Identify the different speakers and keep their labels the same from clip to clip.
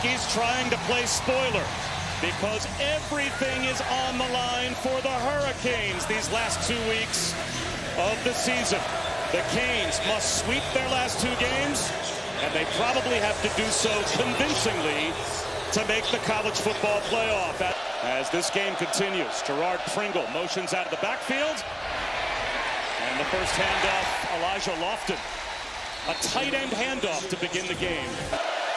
Speaker 1: Hokies trying to play spoiler because everything is on the line for the Hurricanes these last 2 weeks of the season. The Canes must sweep their last 2 games, and they probably have to do so convincingly to make the college football playoff. As this game continues, Gerard Pringle motions out of the backfield. And the first handoff, Elijah Lofton. A tight end handoff to begin the game.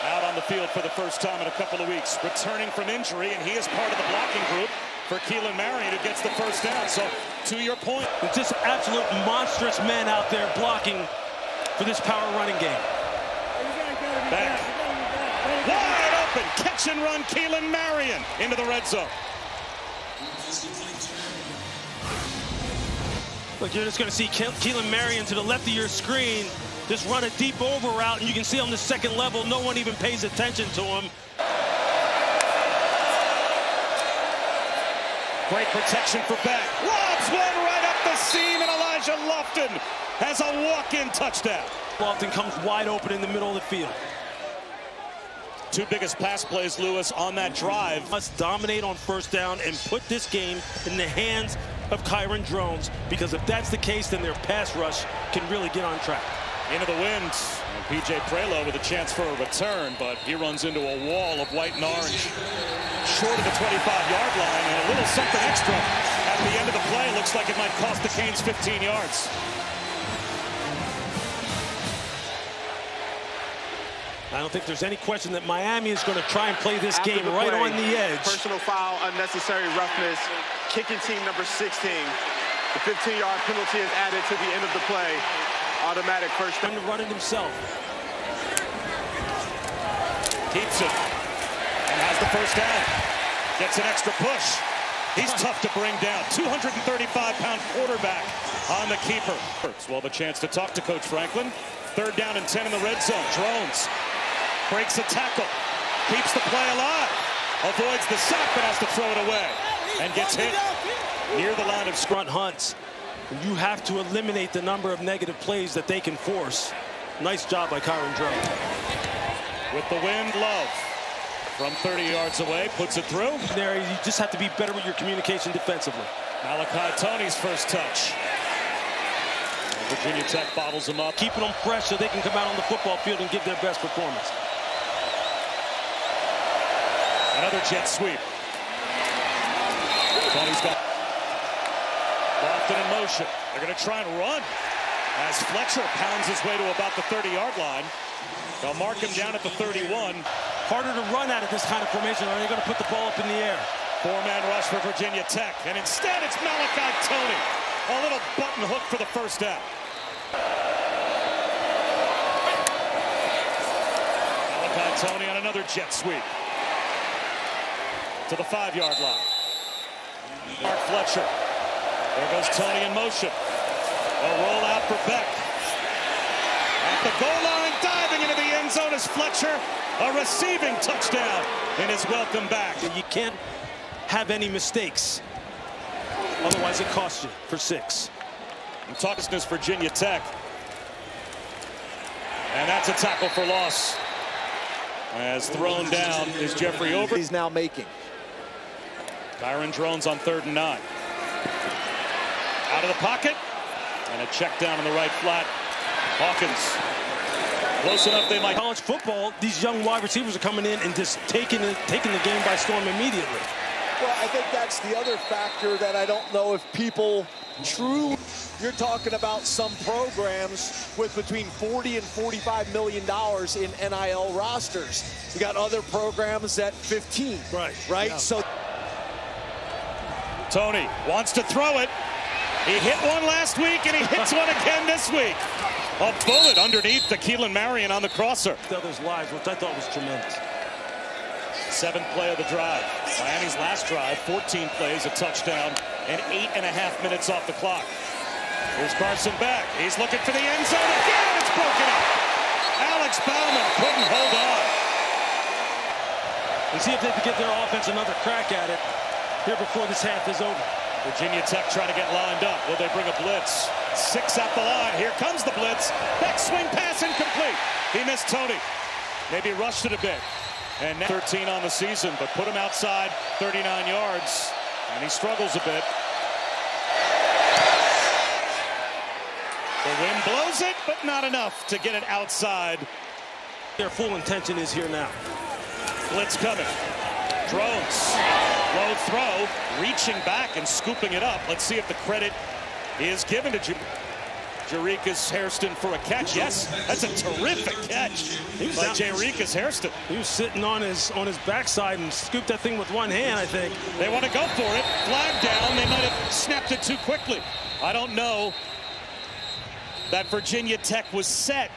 Speaker 1: Out on the field for the first time in a couple of weeks. Returning from injury, and he is part of the blocking group for Keelan Marion, who gets the first down. So, to your point,
Speaker 2: it's just absolute monstrous men out there blocking for this power running game.
Speaker 1: Back. Wide open, catch and run, Keelan Marion into the red zone.
Speaker 2: Look, you're just going to see Keelan Marion to the left of your screen. Just run a deep over route, and you can see on the second level, no one even pays attention to him.
Speaker 1: Great protection for Beck. Lobs one right up the seam, and Elijah Lofton has a walk-in touchdown.
Speaker 2: Lofton comes wide open in the middle of the field.
Speaker 1: 2 biggest pass plays, Lewis, on that drive.
Speaker 2: Must dominate on first down and put this game in the hands of Kyron Drones, because if that's the case, then their pass rush can really get on track.
Speaker 1: Into the wind, and P.J. Prelo with a chance for a return, but he runs into a wall of white and orange. Short of the 25-yard line, and a little something extra at the end of the play. Looks like it might cost the Canes 15 yards.
Speaker 2: I don't think there's any question that Miami is going to try and play this game right on the edge.
Speaker 3: Personal foul, unnecessary roughness, kicking team number 16. The 15-yard penalty is added to the end of the play. Automatic first down.
Speaker 2: To run it himself.
Speaker 1: Keeps it and has the first down. Gets an extra push. He's tough to bring down. 235-pound quarterback on the keeper. Well, the chance to talk to Coach Franklin. 3rd down and 10 in the red zone. Drones breaks a tackle, keeps the play alive, avoids the sack but has to throw it away, and gets hit near the line of
Speaker 2: front hunts. You have to eliminate the number of negative plays that they can force. Nice job by Kyron Drones.
Speaker 1: With the wind, Love from 30 yards away puts it through.
Speaker 2: There, you just have to be better with your communication defensively.
Speaker 1: Malachi Tony's first touch. Virginia Tech bottles them up.
Speaker 2: Keeping them fresh so they can come out on the football field and give their best performance.
Speaker 1: Another jet sweep. Tony's got Lofton in motion. They're going to try and run as Fletcher pounds his way to about the 30-yard line. They'll mark him down at the 31.
Speaker 2: Harder to run out of this kind of formation, or they're going to put the ball up in the air.
Speaker 1: 4-man rush for Virginia Tech, and instead it's Malachi Tony. A little button hook for the first down. Malachi Tony on another jet sweep to the 5-yard line. Mark Fletcher. There goes Tony in motion. A rollout for Beck. At the goal line, diving into the end zone is Fletcher. A receiving touchdown in his welcome back.
Speaker 2: You can't have any mistakes. Otherwise, it costs you for 6.
Speaker 1: And talking to Virginia Tech. And that's a tackle for loss. As thrown down is Jeffrey Over.
Speaker 4: He's now making.
Speaker 1: Kyron Drones on 3rd and 9. Out of the pocket. And a check down in the right flat. Hawkins. Close enough they might.
Speaker 2: College football, these young wide receivers are coming in and just taking the game by storm immediately.
Speaker 4: Well, I think that's the other factor that I don't know if people truly. You're talking about some programs with between $40 and $45 million in NIL rosters. You got other programs at 15.
Speaker 2: Right.
Speaker 4: Yeah. So
Speaker 1: Tony wants to throw it. He hit one last week and he hits one again this week. A bullet underneath to Keelan Marion on the crosser.
Speaker 2: The others live, which I thought was tremendous.
Speaker 1: 7th play of the drive. Miami's last drive, 14 plays, a touchdown, and 8.5 minutes off the clock. Here's Carson Beck. He's looking for the end zone again. It's broken up. Alex Bauman couldn't hold on.
Speaker 2: And see if they can get their offense another crack at it here before this half is over.
Speaker 1: Virginia Tech trying to get lined up. Will they bring a blitz? 6 at the line. Here comes the blitz. Beck swing pass incomplete. He missed Tony. Maybe rushed it a bit. And 13 on the season, but put him outside 39 yards, and he struggles a bit. The wind blows it, but not enough to get it outside.
Speaker 2: Their full intention is here now.
Speaker 1: Blitz coming. Drones. Low throw, reaching back and scooping it up. Let's see if the credit is given to Jarikas Hairston for a catch. Yes, that's a terrific catch by Jarikas Hairston.
Speaker 2: He was sitting on his backside and scooped that thing with one hand, I think.
Speaker 1: They want to go for it. Flag down. They might have snapped it too quickly. I don't know that Virginia Tech was set.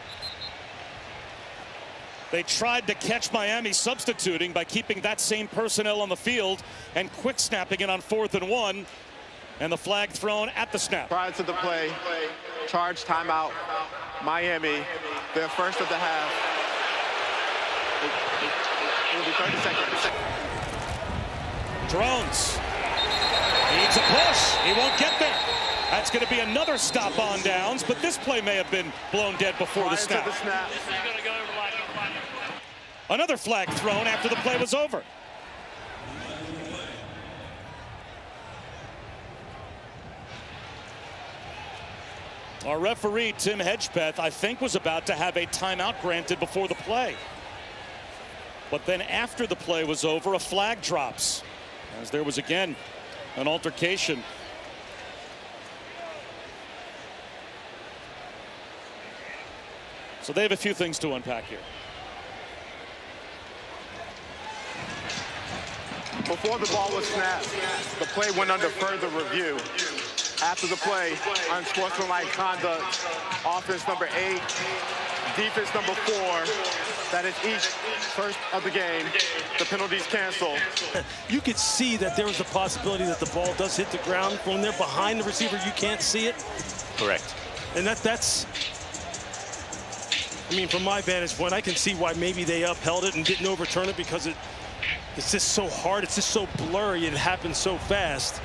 Speaker 1: They tried to catch Miami substituting by keeping that same personnel on the field and quick snapping it on 4th and 1. And the flag thrown at the snap.
Speaker 3: Prior to the play, charge timeout, Miami, their first of the half. It will be 30 seconds.
Speaker 1: Drones. Needs a push. He won't get there. That's going to be another stop on downs, but this play may have been blown dead before the snap. Another flag thrown after the play was over. Our referee, Tim Hedgepeth, I think was about to have a timeout granted before the play. But then after the play was over, a flag drops, as there was again an altercation. So they have a few things to unpack here.
Speaker 3: Before the ball was snapped, the play went under further review. After the play, unsportsmanlike conduct, offense number 8, defense number 4. That is each first of the game. The penalties canceled.
Speaker 2: You could see that there was a possibility that the ball does hit the ground. When they're behind the receiver, you can't see it.
Speaker 5: Correct.
Speaker 2: And that's, I mean, from my vantage point, I can see why maybe they upheld it and didn't overturn it, because it's just so hard. It's just so blurry. It happens so fast.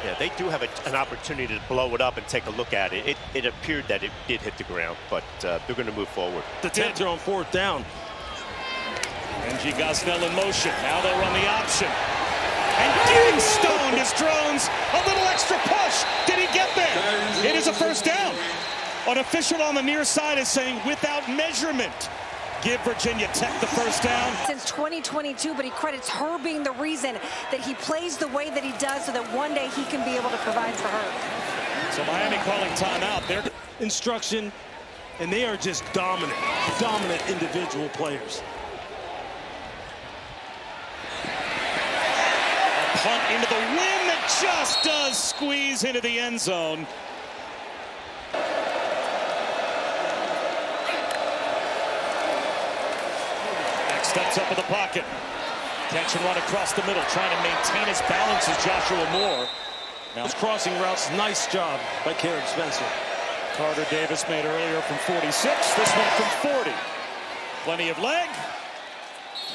Speaker 5: Yeah, they do have an opportunity to blow it up and take a look at it. It appeared that it did hit the ground, but they're going to move forward.
Speaker 2: The Teds are on 4th down.
Speaker 1: NG Gosnell in motion. Now they'll run the option. And getting stoned is Drones. A little extra push. Did he get there? It is a first down. An official on the near side is saying without measurement, give Virginia Tech the first down.
Speaker 6: Since 2022, but he credits her being the reason that he plays the way that he does so that one day he can be able to provide for her.
Speaker 1: So Miami calling timeout. Their
Speaker 2: instruction, and they are just dominant individual players.
Speaker 1: A punt into the wind that just does squeeze into the end zone. Steps up in the pocket. Catch and run across the middle, trying to maintain his balance as Joshua Moore.
Speaker 2: Now those crossing routes, nice job by Caleb Spencer.
Speaker 1: Carter Davis made earlier from 46. This one from 40. Plenty of leg.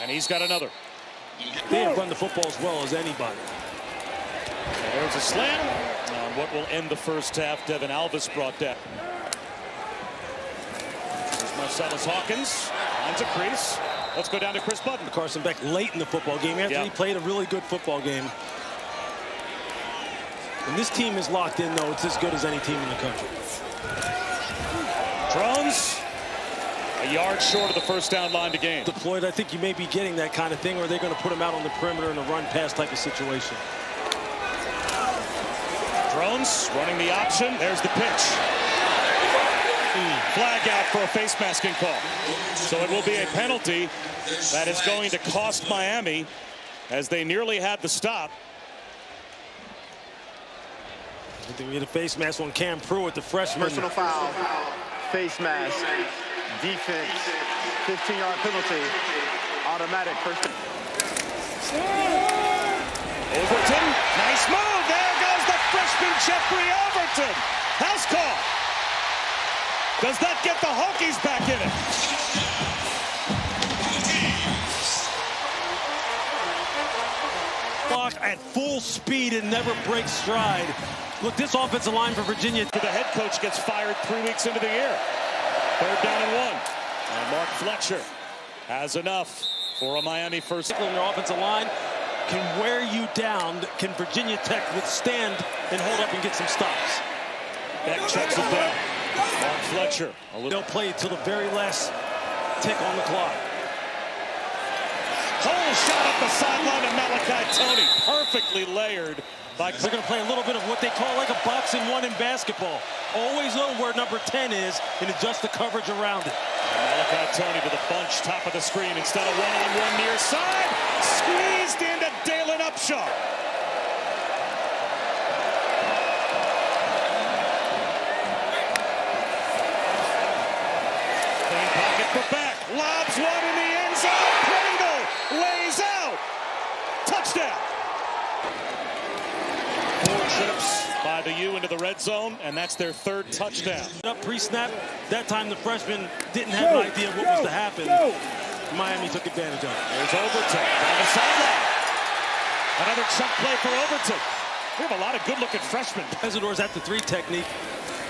Speaker 1: And he's got another.
Speaker 2: They have run the football as well as anybody.
Speaker 1: And there's a slam on what will end the first half. Devin Alvis brought that. There's Marcellus Hawkins. Finds a crease. Let's go down to Chris Budden.
Speaker 2: Carson Beck late in the football game after he played a really good football game. And this team is locked in, though. It's as good as any team in the country.
Speaker 1: Drones, a yard short of the first down line to gain.
Speaker 2: Deployed, I think you may be getting that kind of thing, or they're going to put him out on the perimeter in a run-pass type of situation.
Speaker 1: Drones running the option. There's the pitch. Flag out for a face masking call. So it will be a penalty that is going to cost Miami, as they nearly had the stop.
Speaker 2: I think we get a face mask on Cam Pruitt, the freshman.
Speaker 3: Personal foul, face mask, defense, 15-yard penalty, automatic first.
Speaker 1: Overton, nice move. There goes the freshman Jeffrey Overton. House call. Does that get the Hokies back in it?
Speaker 2: Block at full speed and never breaks stride. Look, this offensive line for Virginia.
Speaker 1: The head coach gets fired 3 weeks into the year. 3rd down and 1. And Mark Fletcher has enough for a Miami first.
Speaker 2: On your offensive line can wear you down. Can Virginia Tech withstand and hold up and get some stops?
Speaker 1: Beck checks it down. Mark Fletcher.
Speaker 2: They'll play till the very last tick on the clock.
Speaker 1: Whole shot up the sideline of Malachi Tony. Perfectly layered.
Speaker 2: They're going to play a little bit of what they call like a boxing one in basketball. Always know where number 10 is and adjust the coverage around it.
Speaker 1: Malachi Tony to the bunch, top of the screen. Instead of one-on-one near side, squeezed into Dalen Upshaw. Clean pocket for Beck. Lobs one in the end zone. Pringle lays out. Touchdown. 4 trips by the U into the red zone, and that's their 3rd touchdown.
Speaker 2: Up pre-snap, that time the freshman didn't have an idea what was to happen. Miami took advantage of it.
Speaker 1: There's Overton on the sideline. Another chunk play for Overton. We have a lot of good-looking freshmen.
Speaker 2: Isidor's at the 3 technique,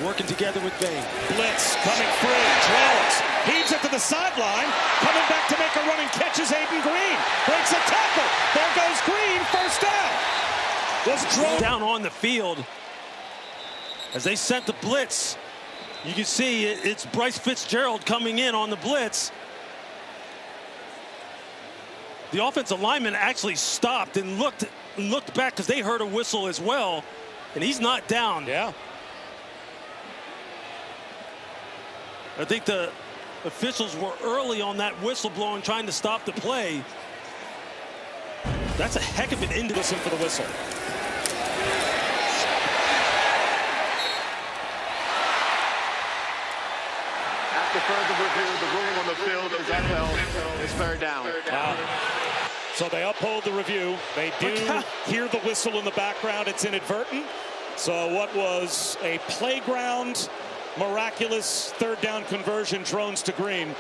Speaker 2: working together with Bain.
Speaker 1: Blitz coming free. Jones heaves it to the sideline. Coming back to make a run and catches Aiden Green. Breaks a tackle. There goes Green. First down. Was
Speaker 2: down on the field as they sent the blitz. You can see it's Bryce Fitzgerald coming in on the blitz. The offensive lineman actually stopped and looked back because they heard a whistle as well, and he's not down.
Speaker 1: Yeah.
Speaker 2: I think the officials were early on that whistle blowing, trying to stop the play. That's a heck of an end.
Speaker 1: Listen for the whistle.
Speaker 3: After further review, the ruling on the field is NFL. It's 3rd down.
Speaker 1: Wow. So they uphold the review. They do hear the whistle in the background. It's inadvertent. So what was a playground, miraculous 3rd down conversion, drones to Green,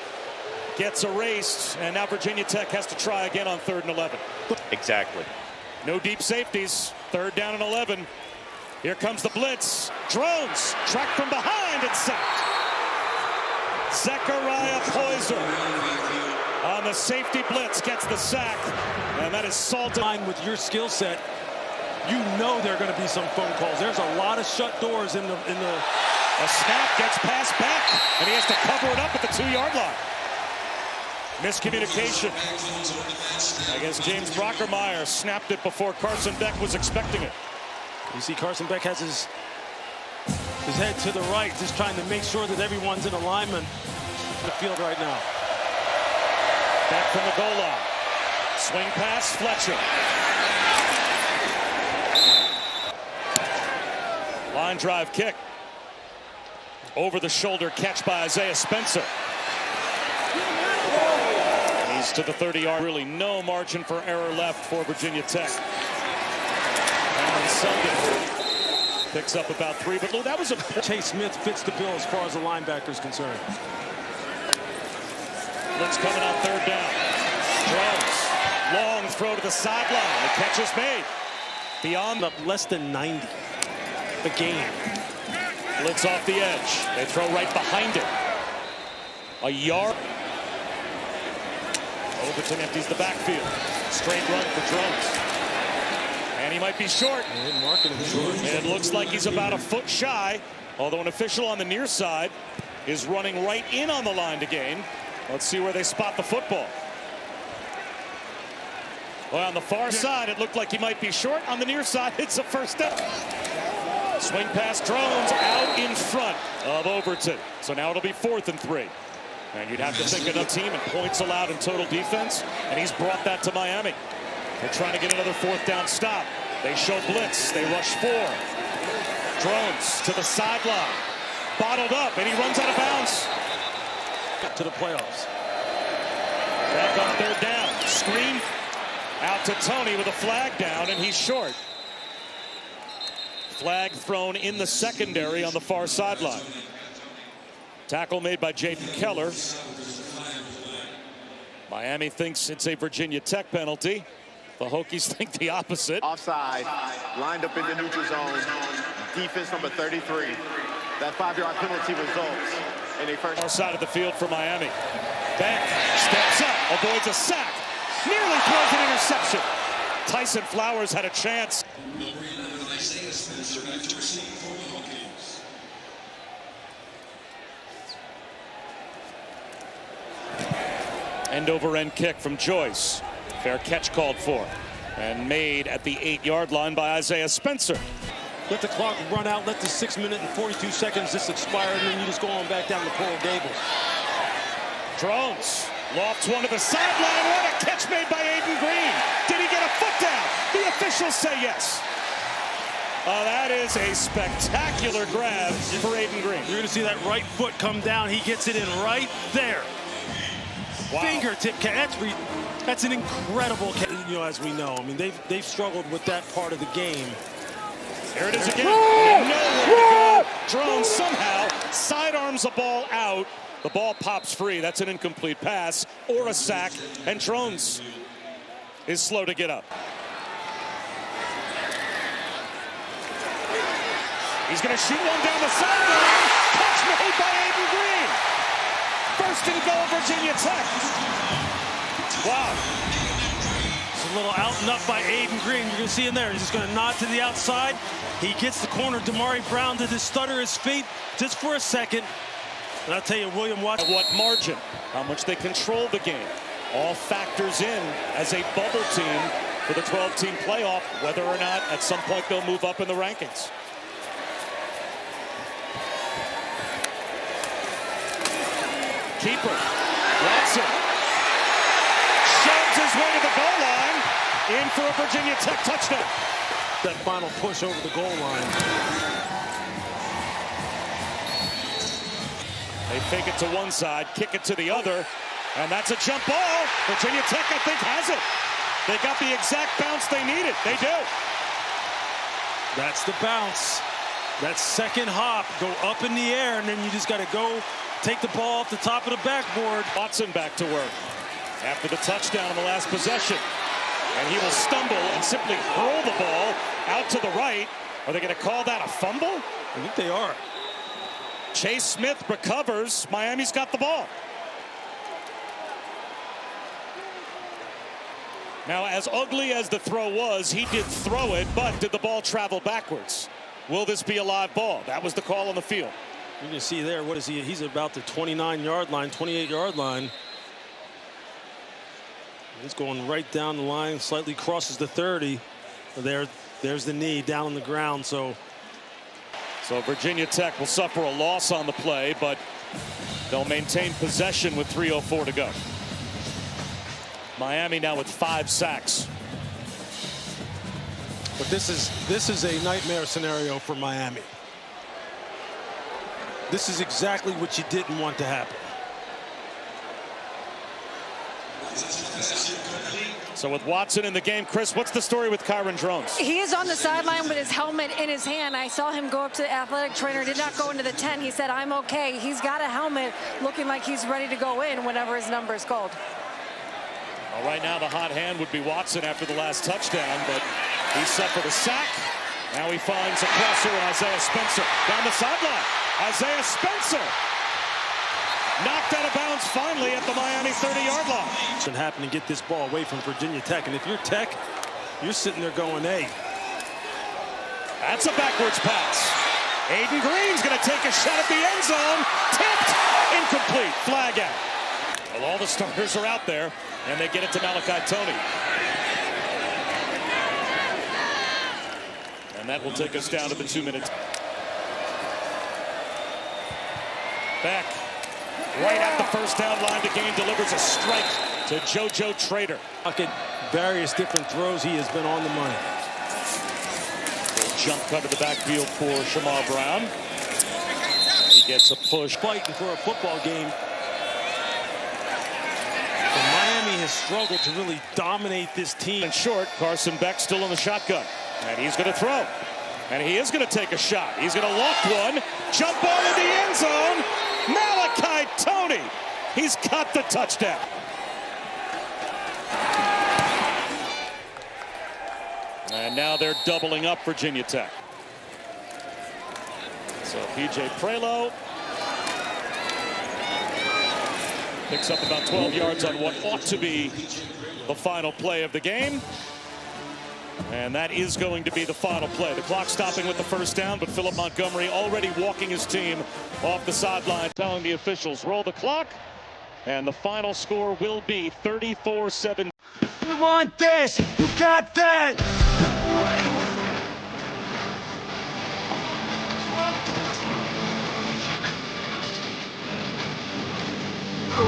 Speaker 1: gets erased, and now Virginia Tech has to try again on 3rd and 11.
Speaker 5: Exactly.
Speaker 1: No deep safeties. 3rd down and 11. Here comes the blitz. Drones tracked from behind and sacked. Zechariah Poyser on the safety blitz gets the sack, and that is salted.
Speaker 2: With your skill set, you know there are going to be some phone calls. There's a lot of shut doors in the.
Speaker 1: A snap gets passed back, and he has to cover it up at the 2-yard line. Miscommunication. I guess James Brockermeyer snapped it before Carson Beck was expecting it.
Speaker 2: You see Carson Beck has his head to the right, just trying to make sure that everyone's in alignment in the field right now.
Speaker 1: Back from the goal line. Swing pass, Fletcher. Line drive kick. Over the shoulder catch by Isaiah Spencer. He's to the 30-yard. Really no margin for error left for Virginia Tech. And Sunday picks up about 3, but that was a...
Speaker 2: Chase Smith fits the bill as far as the linebacker is concerned.
Speaker 1: Blitz coming on 3rd down. Jones, long throw to the sideline. The catch is made. Beyond
Speaker 2: up less than 90 a game.
Speaker 1: Blitz off the edge. They throw right behind it. A yard. Overton empties the backfield. Straight run for Drones. And he might be short. And it looks like he's about a foot shy, although an official on the near side is running right in on the line to gain. Let's see where they spot the football. Well, on the far side, it looked like he might be short. On the near side, it's a first down. Swing pass, Drones out in front of Overton. So now it'll be 4th and 3. And you'd have to think another team and points allowed in total defense. And he's brought that to Miami. They're trying to get another 4th down stop. They show blitz. They rush 4. Drones to the sideline. Bottled up, and he runs out of bounds.
Speaker 2: To the playoffs.
Speaker 1: Back on 3rd down. Screen out to Tony with a flag down, and he's short. Flag thrown in the secondary on the far sideline. Tackle made by Jaden Keller. Miami thinks it's a Virginia Tech penalty. The Hokies think the opposite.
Speaker 3: Offside, lined up in the neutral zone. Defense number 33. That 5-yard penalty results in a first.
Speaker 1: Far side of the field for Miami. Beck steps up, avoids a sack, nearly throws an interception. Tyson Flowers had a chance. End-over-end kick from Joyce. Fair catch called for and made at the 8-yard line by Isaiah Spencer.
Speaker 2: Let the clock run out. Let the 6 minute and 42 seconds just expire, and then you just go on back down to Coral Gables.
Speaker 1: Drones lofts one to the sideline. What a catch made by Aiden Green. Did he get a foot down? The officials say yes. That is a spectacular grab for Aiden Green.
Speaker 2: You're going to see that right foot come down. He gets it in right there. Wow. Fingertip catch. That's an incredible catch. You know, as we know, I mean, they've struggled with that part of the game.
Speaker 1: Here it is again. Nowhere to go. Drones somehow sidearms the ball out. The ball pops free. That's an incomplete pass or a sack, and Drones is slow to get up. He's going to shoot one down the sideline. Catch made by Aiden Green. First and goal, Virginia Tech. Wow.
Speaker 2: It's a little out and up by Aiden Green. You're going to see him there. He's just going to nod to the outside. He gets the corner. Damari Brown did stutter his feet just for a second. And I'll tell you, William Watson.
Speaker 1: At what margin? How much they control the game. All factors in as a bubble team for the 12-team playoff, whether or not at some point they'll move up in the rankings. Keeper, Watson, shoves his way to the goal line, in for a Virginia Tech touchdown.
Speaker 2: That final push over the goal line.
Speaker 1: They fake it to one side, kick it to the other, and that's a jump ball. Virginia Tech, I think, has it. They got the exact bounce they needed. They do.
Speaker 2: That's the bounce. That second hop, go up in the air, and then you just got to go take the ball off the top of the backboard.
Speaker 1: Watson back to work after the touchdown on the last possession. And he will stumble and simply hurl the ball out to the right. Are they going to call that a fumble?
Speaker 2: I think they are.
Speaker 1: Chase Smith recovers. Miami's got the ball. Now, as ugly as the throw was, he did throw it, but did the ball travel backwards? Will this be a live ball? That was the call on the field.
Speaker 2: You can see there, what is he? He's about the 29-yard line, 28-yard line. He's going right down the line, slightly crosses the 30. There's the knee down on the ground. So
Speaker 1: Virginia Tech will suffer a loss on the play, but they'll maintain possession with 3:04 to go. Miami now with 5 sacks.
Speaker 2: But this is a nightmare scenario for Miami. This is exactly what you didn't want to happen.
Speaker 1: So with Watson in the game, Chris, what's the story with Kyron Drones?
Speaker 6: He is on the sideline with his helmet in his hand. I saw him go up to the athletic trainer, did not go into the tent. He said, I'm okay. He's got a helmet looking like he's ready to go in whenever his number is called.
Speaker 1: Well, right now the hot hand would be Watson after the last touchdown, but he suffered a sack. Now he finds a crosser in Isaiah Spencer. Down the sideline, Isaiah Spencer knocked out of bounds finally at the Miami 30-yard line.
Speaker 2: It's been happening to get this ball away from Virginia Tech, and if you're Tech, you're sitting there going, hey.
Speaker 1: That's a backwards pass. Aiden Green's going to take a shot at the end zone. Tipped, incomplete, flag out. Well, all the starters are out there, and they get it to Malachi Toney. And that will take us down to the 2 minutes. Back. Right at the first down line, the game delivers a strike to JoJo Trader.
Speaker 2: Look at various different throws. He has been on the money.
Speaker 1: Jump cut to the backfield for Shamar Brown. He gets a push.
Speaker 2: Fighting for a football game. And Miami has struggled to really dominate this team.
Speaker 1: And short, Carson Beck still in the shotgun. And he's going to throw. And he is going to take a shot. He's going to loft one. Jump ball in the end zone. Malachi Toney. He's got the touchdown. And now they're doubling up Virginia Tech. So P.J. Prelo Picks up about 12 yards on what ought to be the final play of the game. And that is going to be the final play. The clock stopping with the first down, but Philip Montgomery already walking his team off the sideline, telling the officials, roll the clock. And the final score will be 34-7.
Speaker 7: You want this? You got that?